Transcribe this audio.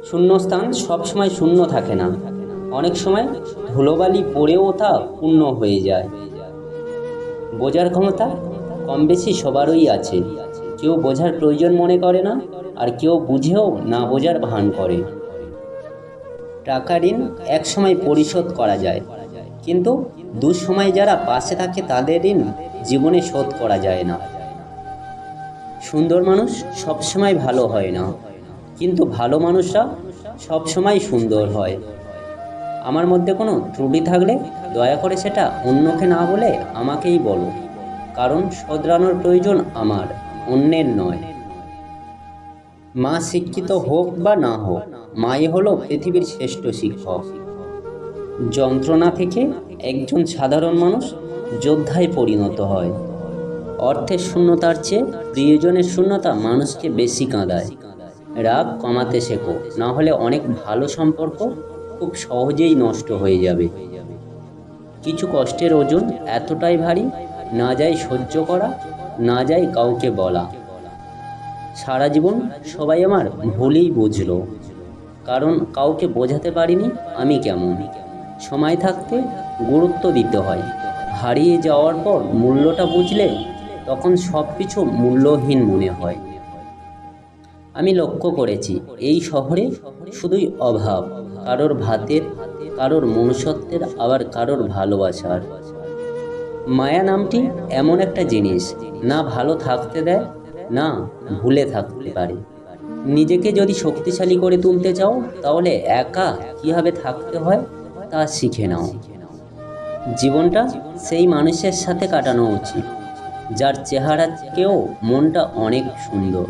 শূন্যস্থান সবসময় শূন্য থাকে না, অনেক সময় ধুলোবালি পড়েও তা পূর্ণ হয়ে যায়। বোঝার ক্ষমতা কম বেশি সবারই আছে। কেউ বোঝার প্রয়োজন মনে করে না, আর কেউ বুঝেও না বোঝার ভান করে। টাকা ঋণ এক সময় পরিশোধ করা যায়, কিন্তু দুঃসময় যারা পাশে থাকে তাদের ঋণ জীবনে শোধ করা যায় না। সুন্দর মানুষ সবসময় ভালো হয় না, কিন্তু ভালো মানুষরা সবসময় সুন্দর হয়। আমার মধ্যে কোনো ত্রুটি থাকলে দয়া করে সেটা অন্যকে না বলে আমাকেই বলো, কারণ শোধরানোর প্রয়োজন আমার, অন্যের নয়। মা শিক্ষিত হোক বা না হোক, মাই হলো পৃথিবীর শ্রেষ্ঠ শিক্ষক। যন্ত্রণা থেকে একজন সাধারণ মানুষ যোদ্ধায় পরিণত হয়। অর্থের শূন্যতার চেয়ে প্রিয়জনের শূন্যতা মানুষকে বেশি কাঁদায়। রাগ কমাতে শেখো, না হলে অনেক ভালো সম্পর্ক খুব সহজেই নষ্ট হয়ে যাবে। কিছু কষ্টের ওজন এতটাই ভারী, না যায় সহ্য করা, না যায় কাউকে বলা। সারা জীবন সবাই আমার ভুলই বুঝলো, কারণ কাউকে বোঝাতে পারিনি আমি কেমন। সময় থাকতে গুরুত্ব দিতে হয়, হারিয়ে যাওয়ার পর মূল্যটা বুঝলে তখন সব কিছু মূল্যহীন মনে হয়। আমি লক্ষ্য করেছি এই শহরে শুধুই অভাব, কারোর ভাতের, কারোর মনুষ্যত্বের, আবার কারোর ভালোবাসার। মায়া নামটি এমন একটা জিনিস, না ভালো থাকতে দেয়, না ভুলে থাকতে পারে। নিজেকে যদি শক্তিশালী করে তুলতে চাও, তাহলে একা কীভাবে থাকতে হয় তা শিখে নাও। জীবনটা সেই মানুষের সাথে কাটানো উচিত যার চেহারাকেও মনটা অনেক সুন্দর।